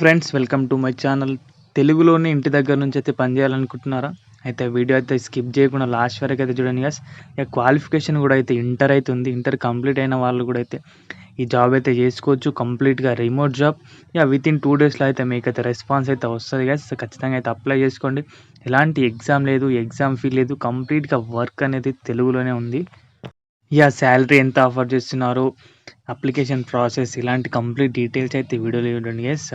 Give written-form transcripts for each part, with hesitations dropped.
Friends welcome to my channel. తెలుగులోనే ఇంటి దగ్గర నుంచి అయితే పని చేయాలనుకుంటున్నారా? అయితే వీడియో అయితే స్కిప్ చేయకుండా లాస్ట్ వరకు అయితే చూడండి గైస్. ఇక క్వాలిఫికేషన్ కూడా అయితే ఇంటర్ అయితే ఉంది. ఇంటర్ కంప్లీట్ అయిన వాళ్ళు కూడా అయితే ఈ జాబ్ అయితే చేసుకోవచ్చు. కంప్లీట్గా రిమోట్ జాబ్. ఇక విత్ ఇన్ 2 డేస్లో అయితే మీకైతే రెస్పాన్స్ అయితే వస్తుంది గైస్. ఖచ్చితంగా అయితే అప్లై చేసుకోండి. ఎలాంటి ఎగ్జామ్ లేదు, ఎగ్జామ్ ఫీ లేదు. కంప్లీట్గా వర్క్ అనేది తెలుగులోనే ఉంది. ఇక శాలరీ ఎంత ఆఫర్ చేస్తున్నారు, అప్లికేషన్ ప్రాసెస్, ఇలాంటి కంప్లీట్ డీటెయిల్స్ అయితే వీడియోలో చూడండి గైస్.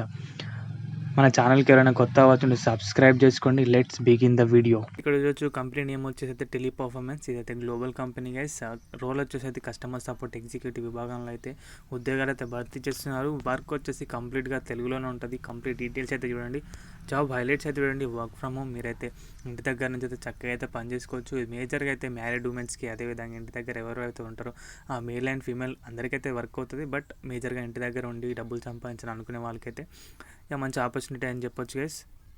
మన ఛానల్కి ఎవరైనా కొత్త అవ్వచ్చు సబ్స్క్రైబ్ చేసుకోండి. Let's begin the video. ఇక్కడ చూడొచ్చు కంపెనీ నేమ్ వచ్చేసి అయితే టెలిపర్ఫార్మెన్స్. ఇదైతే గ్లోబల్ కంపెనీ గైస్. రోల్ వచ్చేసి అయితే కస్టమర్ సపోర్ట్ ఎగ్జిక్యూటివ్ విభాగంలో అయితే ఉద్యోగాలు అయితే భర్తీ చేస్తున్నారు. వర్క్ వచ్చేసి కంప్లీట్గా తెలుగులోనే ఉంటుంది. కంప్లీట్ డీటెయిల్స్ అయితే చూడండి. జాబ్ హైలైట్స్ అయితే చూడండి. వర్క్ ఫ్రమ్ హోమ్, మీరైతే ఇంటి దగ్గర నుంచి అయితే చక్కగా అయితే పని చేసుకోవచ్చు. ఇది మేజర్గా అయితే మ్యారీడ్ ఉమెన్స్కి, అదేవిధంగా ఇంటి దగ్గర ఎవరు అయితే ఉంటారో ఆ మేల్ అండ్ ఫీమేల్ అందరికైతే వర్క్ అవుతుంది. బట్ మేజర్గా ఇంటి దగ్గర ఉండి డబ్బులు సంపాదించాలని అనుకునే వాళ్ళకైతే ఇక మంచి ఆపర్చునిటీ అని చెప్పొచ్చు గైస్.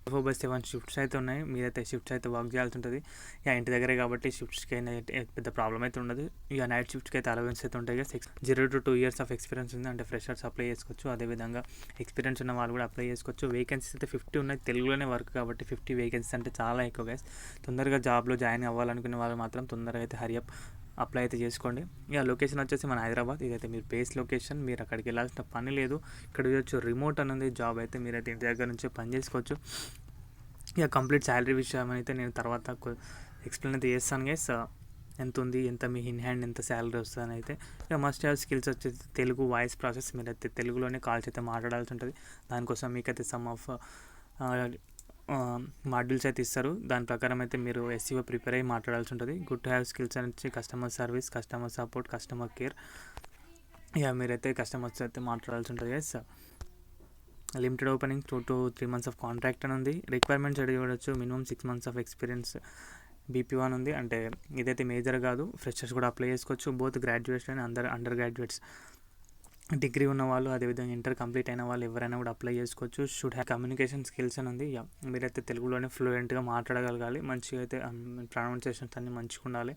4/7 షిఫ్ట్స్ అయితే ఉన్నాయి. మీరైతే షిఫ్ట్స్ అయితే వర్క్ చేయాల్సి ఉంటుంది. ఇక ఇంటి దగ్గరే కాబట్టి షిఫ్ట్స్కి అయినా పెద్ద ప్రాబ్లం అయితే ఉండదు. ఇక నైట్ షిఫ్ట్స్కి అయితే అలవెన్స్ అయితే ఉంటాయి. 0 to 2 years ఆఫ్ ఎక్స్పీరియన్స్ ఉంది అంటే ఫ్రెషర్స్ అప్లై చేసుకోవచ్చు. అదేవిధంగా ఎక్స్పీరియన్స్ ఉన్న వాళ్ళు కూడా అప్లై చేసుకోవచ్చు. వేకెన్సీస్ అయితే 50 ఉన్నాయి. తెలుగులోనే వర్క్ కాబట్టి 50 వేకెన్సీస్ అంటే చాలా ఎక్కువ గైస్. తొందరగా జాబ్లో జాయిన్ అవ్వాలనుకునే వాళ్ళు మాత్రం తొందరగా అయితే హరియప్ అప్లై అయితే చేసుకోండి. ఇక లొకేషన్ వచ్చేసి మన హైదరాబాద్. ఇదైతే మీరు బేస్ లొకేషన్. మీరు అక్కడికి వెళ్ళాల్సిన పని లేదు. ఇక్కడ చూడొచ్చు రిమోట్ అనేది జాబ్ అయితే మీరైతే ఇంటి దగ్గర నుంచే పని చేసుకోవచ్చు. ఇక కంప్లీట్ శాలరీ విషయం అయితే నేను తర్వాత ఎక్స్ప్లెయిన్ అయితే చేస్తాను గైస్. ఎంత ఉంది, ఎంత మీ ఇన్ హ్యాండ్ ఎంత శాలరీ వస్తుందని అయితే. ఇక మస్ట్ హ్యావ్ స్కిల్స్ వచ్చేసి తెలుగు వాయిస్ ప్రాసెస్. మీరైతే తెలుగులోనే కాల్స్ అయితే మాట్లాడాల్సి ఉంటుంది. దానికోసం మీకైతే సమ్ ఆఫ్ మాడ్యూల్స్ అయితే ఇస్తారు. దాని ప్రకారం అయితే మీరు ఎస్సీఓ ప్రిపేర్ అయ్యి మాట్లాడాల్సి ఉంటుంది. గుడ్ టు హ్యావ్ స్కిల్స్ అని customer service, customer support, customer care. ఇక మీరైతే కస్టమర్స్ అయితే మాట్లాడాల్సి ఉంటుంది guys. Limited opening 2 to 3 months of contract అని ఉంది. రిక్వైర్మెంట్స్ అడిగి చూడొచ్చు. మినిమం 6 months ఆఫ్ ఎక్స్పీరియన్స్ బీపీ1 ఉంది. అంటే ఇదైతే మేజర్ కాదు, ఫ్రెషర్స్ కూడా అప్లై చేసుకోవచ్చు. Both graduates and under graduates, degree ఉన్న వాళ్ళు, అదేవిధంగా ఇంటర్ కంప్లీట్ అయిన వాళ్ళు ఎవరైనా కూడా అప్లై చేసుకోవచ్చు. షుడ్ హ్యావ్ కమ్యూనికేషన్ స్కిల్స్ అని ఉంది. మీరైతే తెలుగులోనే ఫ్లూయెంట్గా మాట్లాడగలగాలి. మంచిగా అయితే ప్రొనౌన్సియేషన్స్ అన్నీ మంచిగా ఉండాలి.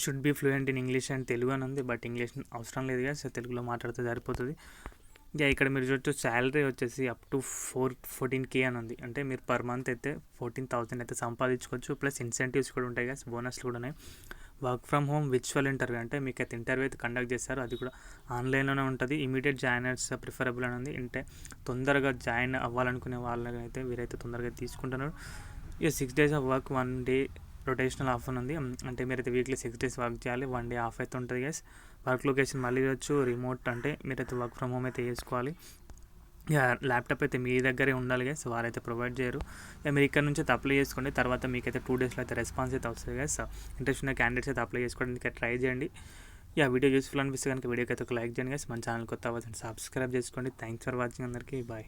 Should be fluent in English and Telugu అని ఉంది. బట్ ఇంగ్లీష్ అవసరం లేదు కదా, సో తెలుగులో మాట్లాడితే సరిపోతుంది. ఇక ఇక్కడ మీరు చూడొచ్చు శాలరీ వచ్చేసి అప్ టు 14K అని ఉంది. అంటే మీరు పర్ మంత్ అయితే 14,000 అయితే సంపాదించుకోవచ్చు. ప్లస్ ఇన్సెంటివ్స్ కూడా ఉంటాయి కదా, బోనస్లు కూడా ఉన్నాయి. Work from home virtual interview, అంటే మీకు అయితే ఇంటర్వ్యూ అయితే కండక్ట్ చేస్తారు. అది కూడా ఆన్లైన్లోనే ఉంటుంది. ఇమీడియట్ జాయినర్స్ ప్రిఫరబుల్ అని ఉంది. అంటే తొందరగా జాయిన్ అవ్వాలనుకునే వాళ్ళని అయితే వీరైతే తొందరగా తీసుకుంటున్నారు. ఇక 6 days of work, 1 day rotational of అని ఉంది. అంటే మీరైతే వీక్లీ 6 days వర్క్ చేయాలి, 1 day ఆఫ్ అయితే ఉంటుంది గైస్. వర్క్ లొకేషన్ మళ్ళీ వచ్చు రిమోట్, అంటే మీరైతే వర్క్ ఫ్రమ్ హోమ్ అయితే చేసుకోవాలి. ఇక ల్యాప్టాప్ అయితే మీ దగ్గరే ఉండాలి గైస్, వారైతే ప్రొవైడ్ చేయరు. ఇక మీరు ఇక్కడ నుంచి అయితే అప్లై చేసుకోండి. తర్వాత మీకైతే 2 daysలో అయితే రెస్పాన్స్ అయితే వస్తుంది గైస్. ఇంట్రెస్ట్ ఉన్న క్యాండిడేట్స్ అయితే అప్లై చేసుకోవడానికి ట్రై చేయండి. ఇక వీడియో యూస్ఫుల్ అనిపిస్తే కనుక వీడియోకి అయితే ఒక లైక్ చేయండి గైస్. మన ఛానల్ కొత్త అవ్వచ్చు సబ్స్క్రైబ్ చేసుకోండి. థ్యాంక్స్ ఫర్ వాచింగ్ అందరికీ. బాయ్.